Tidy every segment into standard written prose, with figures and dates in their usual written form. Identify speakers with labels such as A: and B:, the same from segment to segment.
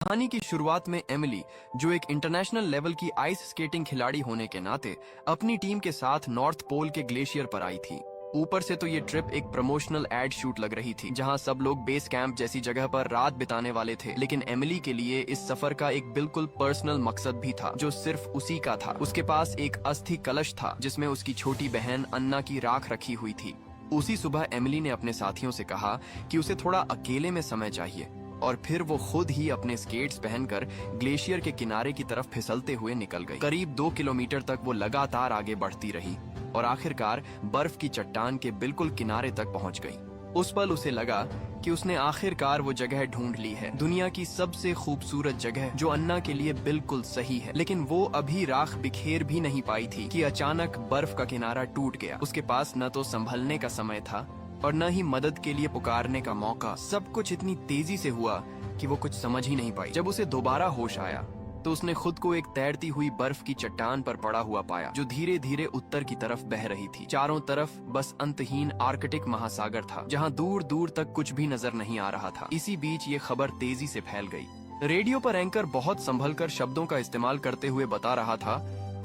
A: कहानी की शुरुआत में एमिली, जो एक इंटरनेशनल लेवल की आइस स्केटिंग खिलाड़ी होने के नाते अपनी टीम के साथ नॉर्थ पोल के ग्लेशियर पर आई थी। ऊपर से तो ये ट्रिप एक प्रमोशनल एड शूट लग रही थी, जहां सब लोग बेस कैंप जैसी जगह पर रात बिताने वाले थे। लेकिन एमिली के लिए इस सफर का एक बिल्कुल पर्सनल मकसद भी था, जो सिर्फ उसी का था। उसके पास एक अस्थि कलश था, जिसमें उसकी छोटी बहन अन्ना की राख रखी हुई थी। उसी सुबह एमिली ने अपने साथियों से कहा कि उसे थोड़ा अकेले में समय चाहिए, और फिर वो खुद ही अपने स्केट्स पहनकर ग्लेशियर के किनारे की तरफ फिसलते हुए निकल गई। करीब 2 किलोमीटर तक वो लगातार आगे बढ़ती रही और आखिरकार बर्फ की चट्टान के बिल्कुल किनारे तक पहुंच गई। उस पल उसे लगा कि उसने आखिरकार वो जगह ढूंढ ली है, दुनिया की सबसे खूबसूरत जगह, जो अन्ना के लिए बिल्कुल सही है। लेकिन वो अभी राख बिखेर भी नहीं पाई थी कि अचानक बर्फ का किनारा टूट गया। उसके पास न तो संभलने का समय था और न ही मदद के लिए पुकारने का मौका। सब कुछ इतनी तेजी से हुआ कि वो कुछ समझ ही नहीं पाई। जब उसे दोबारा होश आया तो उसने खुद को एक तैरती हुई बर्फ की चट्टान पर पड़ा हुआ पाया, जो धीरे धीरे उत्तर की तरफ बह रही थी। चारों तरफ बस अंतहीन आर्कटिक महासागर था, जहां दूर दूर तक कुछ भी नजर नहीं आ रहा था। इसी बीच ये खबर तेजी से फैल गई। रेडियो पर एंकर बहुत संभलकर शब्दों का इस्तेमाल करते हुए बता रहा था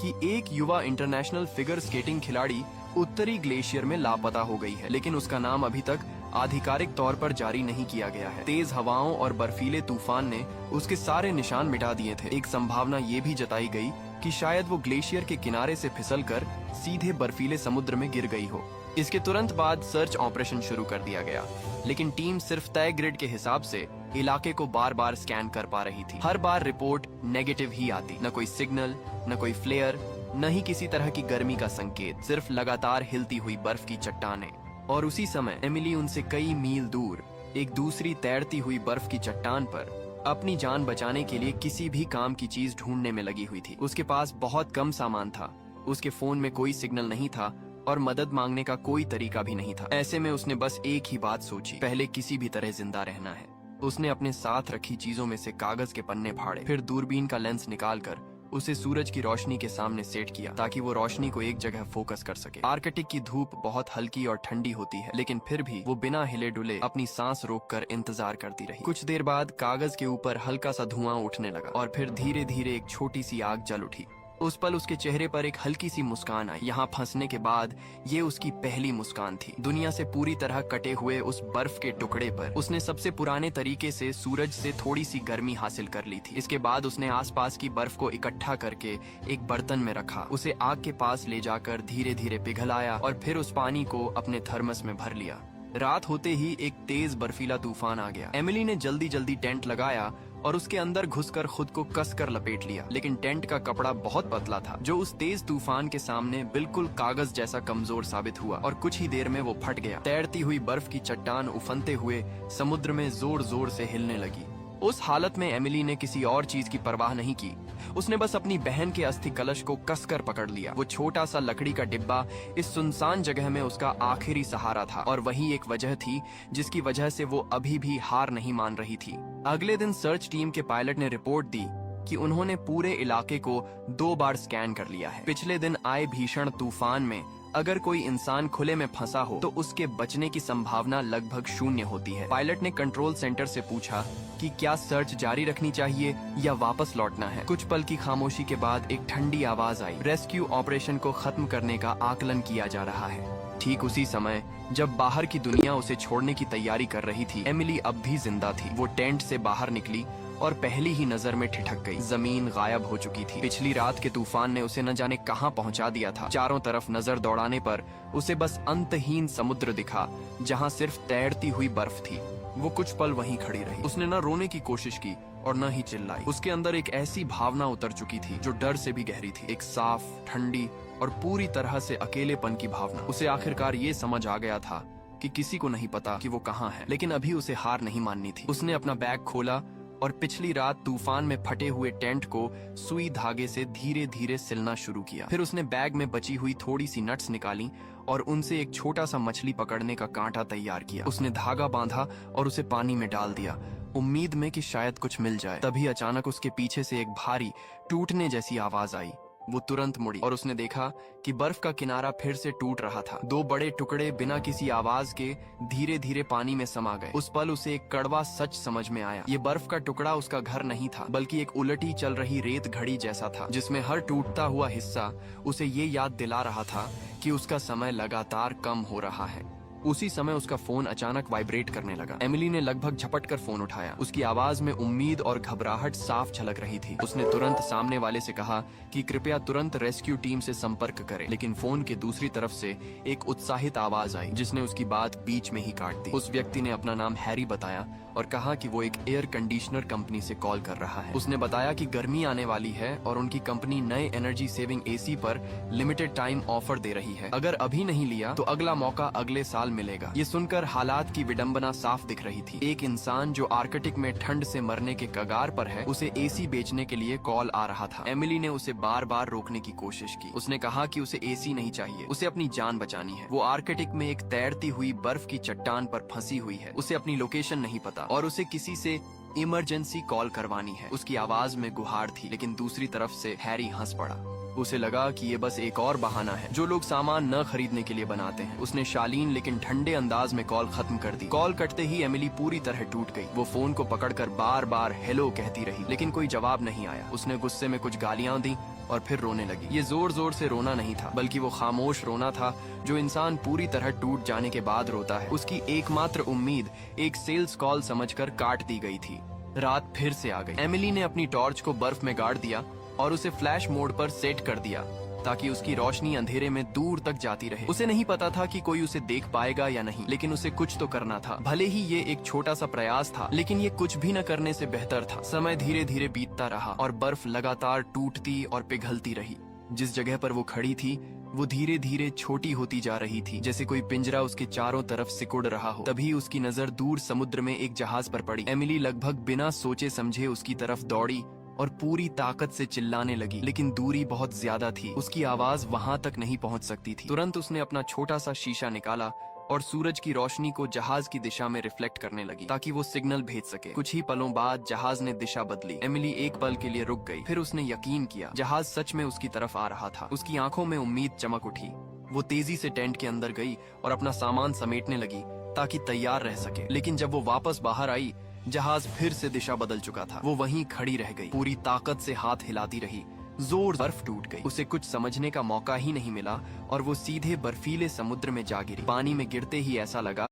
A: कि एक युवा इंटरनेशनल फिगर स्केटिंग खिलाड़ी उत्तरी ग्लेशियर में लापता हो गई है, लेकिन उसका नाम अभी तक आधिकारिक तौर पर जारी नहीं किया गया है। तेज हवाओं और बर्फीले तूफान ने उसके सारे निशान मिटा दिए थे। एक संभावना ये भी जताई गई कि शायद वो ग्लेशियर के किनारे से फिसलकर सीधे बर्फीले समुद्र में गिर गई हो। इसके तुरंत बाद सर्च ऑपरेशन शुरू कर दिया गया, लेकिन टीम सिर्फ तय ग्रिड के हिसाब से इलाके को बार बार स्कैन कर पा रही थी। हर बार रिपोर्ट नेगेटिव ही आती, न कोई सिग्नल, न कोई फ्लेयर, न ही किसी तरह की गर्मी का संकेत, सिर्फ लगातार हिलती हुई बर्फ की चट्टानें। और उसी समय एमिली उनसे कई मील दूर एक दूसरी तैरती हुई बर्फ की चट्टान पर अपनी जान बचाने के लिए किसी भी काम की चीज ढूंढने में लगी हुई थी। उसके पास बहुत कम सामान था, उसके फोन में कोई सिग्नल नहीं था और मदद मांगने का कोई तरीका भी नहीं था। ऐसे में उसने बस एक ही बात सोची, पहले किसी भी तरह जिंदा रहना है। उसने अपने साथ रखी चीजों में से कागज के पन्ने फाड़े, फिर दूरबीन का लेंस निकालकर उसे सूरज की रोशनी के सामने सेट किया, ताकि वो रोशनी को एक जगह फोकस कर सके। आर्कटिक की धूप बहुत हल्की और ठंडी होती है, लेकिन फिर भी वो बिना हिले डुले अपनी सांस रोककर इंतजार करती रही। कुछ देर बाद कागज के ऊपर हल्का सा धुआं उठने लगा और फिर धीरे धीरे एक छोटी सी आग जल उठी। उस पल उसके चेहरे पर एक हल्की सी मुस्कान आई। यहाँ फंसने के बाद ये उसकी पहली मुस्कान थी। दुनिया से पूरी तरह कटे हुए उस बर्फ के टुकड़े पर उसने सबसे पुराने तरीके से सूरज से थोड़ी सी गर्मी हासिल कर ली थी। इसके बाद उसने आसपास की बर्फ को इकट्ठा करके एक बर्तन में रखा, उसे आग के पास ले जाकर धीरे धीरे पिघलाया और फिर उस पानी को अपने थर्मस में भर लिया। रात होते ही एक तेज बर्फीला तूफान आ गया। एमिली ने जल्दी जल्दी टेंट लगाया और उसके अंदर घुसकर खुद को कसकर लपेट लिया, लेकिन टेंट का कपड़ा बहुत पतला था, जो उस तेज तूफान के सामने बिल्कुल कागज जैसा कमजोर साबित हुआ और कुछ ही देर में वो फट गया। तैरती हुई बर्फ की चट्टान उफनते हुए समुद्र में जोर जोर से हिलने लगी। उस हालत में एमिली ने किसी और चीज की परवाह नहीं की। उसने बस अपनी बहन के अस्थि कलश को कसकर पकड़ लिया। वो छोटा सा लकड़ी का डिब्बा इस सुनसान जगह में उसका आखिरी सहारा था, और वही एक वजह थी जिसकी वजह से वो अभी भी हार नहीं मान रही थी। अगले दिन सर्च टीम के पायलट ने रिपोर्ट दी कि उन्होंने पूरे इलाके को 2 बार स्कैन कर लिया है। पिछले दिन आए भीषण तूफान में अगर कोई इंसान खुले में फंसा हो तो उसके बचने की संभावना लगभग 0 होती है। पायलट ने कंट्रोल सेंटर से पूछा कि क्या सर्च जारी रखनी चाहिए या वापस लौटना है। कुछ पल की खामोशी के बाद एक ठंडी आवाज आई, रेस्क्यू ऑपरेशन को खत्म करने का आकलन किया जा रहा है। ठीक उसी समय जब बाहर की दुनिया उसे छोड़ने की तैयारी कर रही थी, एमिली अब भी जिंदा थी। वो टेंट से बाहर निकली और पहली ही नजर में ठिठक गई। जमीन गायब हो चुकी थी। पिछली रात के तूफान ने उसे न जाने कहां पहुंचा दिया था। चारों तरफ नजर दौड़ाने पर उसे बस अंतहीन समुद्र दिखा, जहां सिर्फ तैरती हुई बर्फ थी। वो कुछ पल वहीं खड़ी रही। उसने न रोने की कोशिश की और न ही चिल्लाई। उसके अंदर एक ऐसी भावना उतर चुकी थी जो डर से भी गहरी थी, एक साफ, ठंडी और पूरी तरह से अकेलेपन की भावना। उसे आखिरकार ये समझ आ गया था कि किसी को नहीं पता कि वो कहाँ है, लेकिन अभी उसे हार नहीं माननी थी। उसने अपना बैग खोला और पिछली रात तूफान में फटे हुए टेंट को सुई धागे से धीरे धीरे सिलना शुरू किया। फिर उसने बैग में बची हुई थोड़ी सी नट्स निकाली और उनसे एक छोटा सा मछली पकड़ने का कांटा तैयार किया। उसने धागा बांधा और उसे पानी में डाल दिया, उम्मीद में कि शायद कुछ मिल जाए। तभी अचानक उसके पीछे से एक भारी टूटने जैसी आवाज आई। वो तुरंत मुड़ी और उसने देखा कि बर्फ का किनारा फिर से टूट रहा था। दो बड़े टुकड़े बिना किसी आवाज के धीरे धीरे पानी में समा गए। उस पल उसे एक कड़वा सच समझ में आया। ये बर्फ का टुकड़ा उसका घर नहीं था, बल्कि एक उलटी चल रही रेत घड़ी जैसा था, जिसमें हर टूटता हुआ हिस्सा उसे ये याद दिला रहा था कि उसका समय लगातार कम हो रहा है। उसी समय उसका फोन अचानक वाइब्रेट करने लगा। एमिली ने लगभग झपट कर फोन उठाया। उसकी आवाज में उम्मीद और घबराहट साफ झलक रही थी। उसने तुरंत सामने वाले से कहा कि कृपया तुरंत रेस्क्यू टीम से संपर्क करें, लेकिन फोन के दूसरी तरफ से एक उत्साहित आवाज आई जिसने उसकी बात बीच में ही काट दी। उस व्यक्ति ने अपना नाम हैरी बताया और कहा कि वो एक एयर कंडीशनर कंपनी से कॉल कर रहा है। उसने बताया कि गर्मी आने वाली है और उनकी कंपनी नए एनर्जी सेविंग एसी पर लिमिटेड टाइम ऑफर दे रही है। अगर अभी नहीं लिया तो अगला मौका अगले साल मिलेगा। ये सुनकर हालात की विडंबना साफ दिख रही थी। एक इंसान जो आर्कटिक में ठंड से मरने के कगार पर है, उसे एसी बेचने के लिए कॉल आ रहा था। एमिली ने उसे बार बार रोकने की कोशिश की। उसने कहा कि उसे एसी नहीं चाहिए, उसे अपनी जान बचानी है। वो आर्कटिक में एक तैरती हुई बर्फ की चट्टान पर फंसी हुई है। उसे अपनी लोकेशन नहीं पता और उसे किसी से इमरजेंसी कॉल करवानी है। उसकी आवाज में गुहार थी, लेकिन दूसरी तरफ से हैरी हंस पड़ा। उसे लगा कि ये बस एक और बहाना है जो लोग सामान न खरीदने के लिए बनाते हैं। उसने शालीन लेकिन ठंडे अंदाज में कॉल खत्म कर दी। कॉल कटते ही एमिली पूरी तरह टूट गई। वो फोन को पकड़कर बार बार हेलो कहती रही, लेकिन कोई जवाब नहीं आया। उसने गुस्से में कुछ गालियां दी और फिर रोने लगी। ये जोर जोर से रोना नहीं था, बल्कि वो खामोश रोना था जो इंसान पूरी तरह टूट जाने के बाद रोता है। उसकी एकमात्र उम्मीद एक सेल्स कॉल समझकर काट दी गई थी। रात फिर से आ गई। एमिली ने अपनी टॉर्च को बर्फ में गाड़ दिया और उसे फ्लैश मोड पर सेट कर दिया ताकि उसकी रोशनी अंधेरे में दूर तक जाती रहे। उसे नहीं पता था कि कोई उसे देख पाएगा या नहीं, लेकिन उसे कुछ तो करना था। भले ही ये एक छोटा सा प्रयास था, लेकिन ये कुछ भी न करने से बेहतर था। समय धीरे धीरे बीतता रहा और बर्फ लगातार टूटती और पिघलती रही। जिस जगह पर वो खड़ी थी वो धीरे धीरे छोटी होती जा रही थी, जैसे कोई पिंजरा उसके चारों तरफ सिकुड़ रहा हो। तभी उसकी नजर दूर समुद्र में एक जहाज पर पड़ी। एमिली लगभग बिना सोचे समझे उसकी तरफ दौड़ी और पूरी ताकत से चिल्लाने लगी, लेकिन दूरी बहुत ज्यादा थी। उसकी आवाज वहां तक नहीं पहुंच सकती थी। तुरंत उसने अपना छोटा सा शीशा निकाला और सूरज की रोशनी को जहाज की दिशा में रिफ्लेक्ट करने लगी ताकि वो सिग्नल भेज सके। कुछ ही पलों बाद जहाज ने दिशा बदली। एमिली एक पल के लिए रुक गई, फिर उसने यकीन किया जहाज सच में उसकी तरफ आ रहा था। उसकी आंखों में उम्मीद चमक उठी। वो तेजी से टेंट के अंदर गई और अपना सामान समेटने लगी ताकि तैयार रह सके। लेकिन जब वो वापस बाहर आई, जहाज फिर से दिशा बदल चुका था। वो वहीं खड़ी रह गई, पूरी ताकत से हाथ हिलाती रही। जोर बर्फ टूट गई। उसे कुछ समझने का मौका ही नहीं मिला और वो सीधे बर्फीले समुद्र में जा गिरी। पानी में गिरते ही ऐसा लगा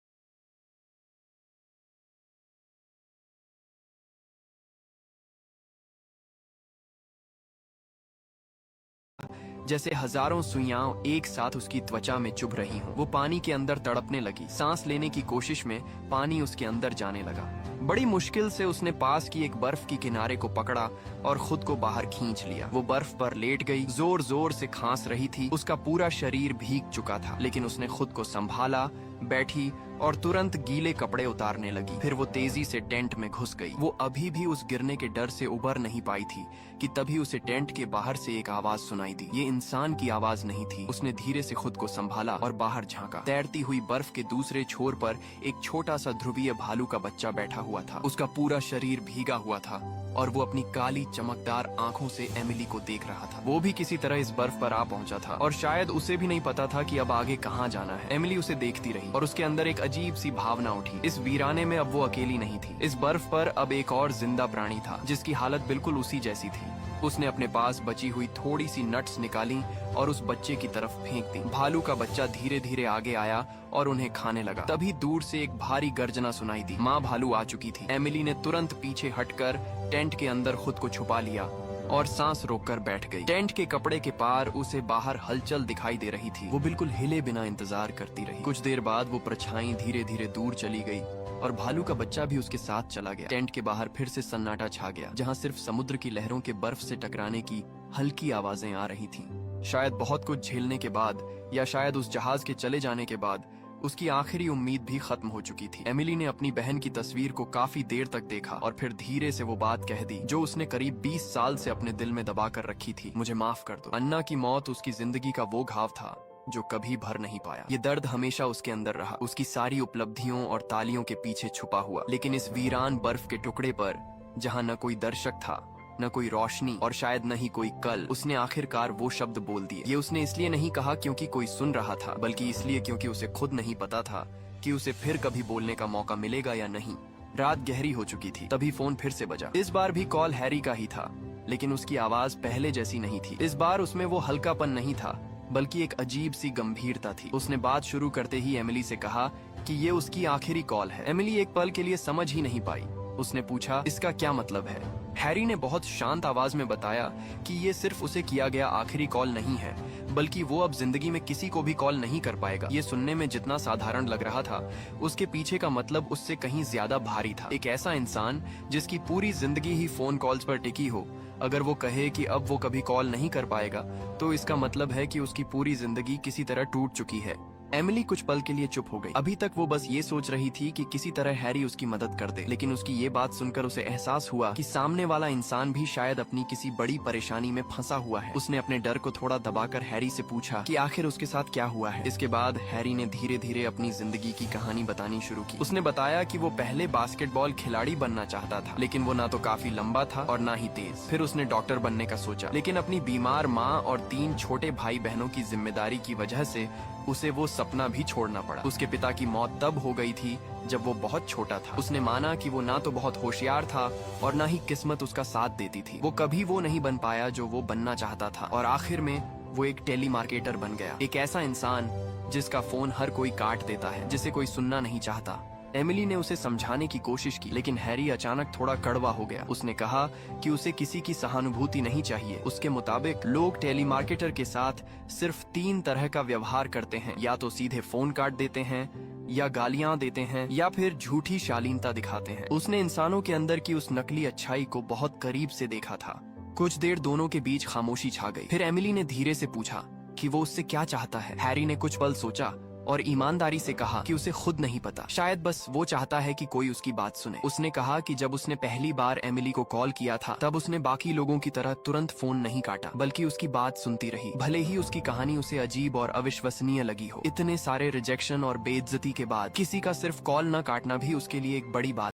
A: जैसे हजारों सुइयां एक साथ उसकी त्वचा में चुभ रही हों। वो पानी के अंदर तड़पने लगी। सांस लेने की कोशिश में पानी उसके अंदर जाने लगा। बड़ी मुश्किल से उसने पास की एक बर्फ की किनारे को पकड़ा और खुद को बाहर खींच लिया। वो बर्फ पर लेट गई, जोर जोर से खांस रही थी। उसका पूरा शरीर भीग चुका था, लेकिन उसने खुद को संभाला, बैठी और तुरंत गीले कपड़े उतारने लगी। फिर वो तेजी से टेंट में घुस गई। वो अभी भी उस गिरने के डर से उबर नहीं पाई थी कि तभी उसे टेंट के बाहर से एक आवाज सुनाई दी। ये इंसान की आवाज नहीं थी। उसने धीरे से खुद को संभाला और बाहर झांका। तैरती हुई बर्फ के दूसरे छोर पर एक छोटा सा ध्रुवीय भालू का बच्चा बैठा हुआ था। उसका पूरा शरीर भीगा हुआ था और वो अपनी काली चमकदार आंखों से एमिली को देख रहा था। वो भी किसी तरह इस बर्फ पर आ पहुंचा था और शायद उसे भी नहीं पता था कि अब आगे कहाँ जाना है। एमिली उसे देखती रही और उसके अंदर एक अजीब सी भावना उठी। इस वीराने में अब वो अकेली नहीं थी। इस बर्फ पर अब एक और जिंदा प्राणी था जिसकी हालत बिल्कुल उसी जैसी थी। उसने अपने पास बची हुई थोड़ी सी नट्स निकाली और उस बच्चे की तरफ फेंक दी। भालू का बच्चा धीरे धीरे आगे आया और उन्हें खाने लगा। तभी दूर से एक भारी गर्जना सुनाई दी। माँ भालू आ चुकी थी। एमिली ने तुरंत पीछे हटकर टेंट के अंदर खुद को छुपा लिया और सांस रोककर बैठ गई। टेंट के कपड़े के पार उसे बाहर हलचल दिखाई दे रही थी। वो बिल्कुल हिले बिना इंतजार करती रही। कुछ देर बाद वो परछाई धीरे धीरे दूर चली गई और भालू का बच्चा भी उसके साथ चला गया। टेंट के बाहर फिर से सन्नाटा छा गया, जहाँ सिर्फ समुद्र की लहरों के बर्फ से टकराने की हल्की आवाजें आ रही थीं। शायद बहुत कुछ झेलने के बाद या शायद उस जहाज के चले जाने के बाद उसकी आखिरी उम्मीद भी खत्म हो चुकी थी। एमिली ने अपनी बहन की तस्वीर को काफी देर तक देखा और फिर धीरे से वो बात कह दी जो उसने करीब 20 साल से अपने दिल में दबा कर रखी थी। मुझे माफ कर दो। अन्ना की मौत उसकी जिंदगी का वो घाव था जो कभी भर नहीं पाया। ये दर्द हमेशा उसके अंदर रहा, उसकी सारी उपलब्धियों और तालियों के पीछे छुपा हुआ। लेकिन इस वीरान बर्फ के टुकड़े पर, जहाँ न कोई दर्शक था न कोई रोशनी और शायद न ही कोई कल। उसने आखिरकार वो शब्द बोल दिए। ये उसने इसलिए नहीं कहा क्योंकि कोई सुन रहा था, बल्कि इसलिए क्योंकि उसे खुद नहीं पता था कि उसे फिर कभी बोलने का मौका मिलेगा या नहीं। रात गहरी हो चुकी थी, तभी फोन फिर से बजा। इस बार भी कॉल हैरी का ही था, लेकिन उसकी आवाज पहले जैसी नहीं थी। इस बार उसमें वो हल्कापन नहीं था, बल्कि एक अजीब सी गंभीरता थी। उसने बात शुरू करते ही एमिली से कहा कि ये उसकी आखिरी कॉल है। एमिली एक पल के लिए समझ ही नहीं पाई। उसने पूछा, इसका क्या मतलब है? हैरी ने बहुत शांत आवाज में बताया कि ये सिर्फ उसे किया गया आखिरी कॉल नहीं है, बल्कि वो अब जिंदगी में किसी को भी कॉल नहीं कर पाएगा। ये सुनने में जितना साधारण लग रहा था, उसके पीछे का मतलब उससे कहीं ज्यादा भारी था। एक ऐसा इंसान जिसकी पूरी जिंदगी ही फोन कॉल्स पर टिकी हो, अगर वो कहे कि अब वो कभी कॉल नहीं कर पाएगा, तो इसका मतलब है कि उसकी पूरी जिंदगी किसी तरह टूट चुकी है। एमिली कुछ पल के लिए चुप हो गई। अभी तक वो बस ये सोच रही थी कि किसी तरह हैरी उसकी मदद कर दे, लेकिन उसकी ये बात सुनकर उसे एहसास हुआ कि सामने वाला इंसान भी शायद अपनी किसी बड़ी परेशानी में फंसा हुआ है। उसने अपने डर को थोड़ा दबाकर हैरी से पूछा कि आखिर उसके साथ क्या हुआ है। इसके बाद हैरी ने धीरे धीरे अपनी जिंदगी की कहानी बतानी शुरू की। उसने बताया कि वो पहले बास्केटबॉल खिलाड़ी बनना चाहता था, लेकिन वो ना तो काफी लंबा था और ना ही तेज। फिर उसने डॉक्टर बनने का सोचा, लेकिन अपनी बीमार माँ और 3 छोटे भाई बहनों की जिम्मेदारी की वजह से उसे वो सपना भी छोड़ना पड़ा। उसके पिता की मौत तब हो गई थी जब वो बहुत छोटा था। उसने माना कि वो ना तो बहुत होशियार था और ना ही किस्मत उसका साथ देती थी। वो कभी वो नहीं बन पाया जो वो बनना चाहता था, और आखिर में वो एक टेलीमार्केटर बन गया। एक ऐसा इंसान जिसका फोन हर कोई काट देता है, जिसे कोई सुनना नहीं चाहता। एमिली ने उसे समझाने की कोशिश की, लेकिन हैरी अचानक थोड़ा कड़वा हो गया। उसने कहा कि उसे किसी की सहानुभूति नहीं चाहिए। उसके मुताबिक लोग टेलीमार्केटर के साथ सिर्फ 3 तरह का व्यवहार करते हैं, या तो सीधे फोन काट देते हैं, या गालियां देते हैं, या फिर झूठी शालीनता दिखाते हैं। उसने इंसानों के अंदर की उस नकली अच्छाई को बहुत करीब से देखा था। कुछ देर दोनों के बीच खामोशी छा गई। फिर एमिली ने धीरे से पूछा कि वो उससे क्या चाहता है। हैरी ने कुछ पल सोचा और ईमानदारी से कहा कि उसे खुद नहीं पता, शायद बस वो चाहता है कि कोई उसकी बात सुने। उसने कहा कि जब उसने पहली बार एमिली को कॉल किया था, तब उसने बाकी लोगों की तरह तुरंत फोन नहीं काटा, बल्कि उसकी बात सुनती रही। भले ही उसकी कहानी उसे अजीब और अविश्वसनीय लगी हो। इतने सारे रिजेक्शन और बेइज्जती के बाद किसी का सिर्फ कॉल न काटना भी उसके लिए एक बड़ी बात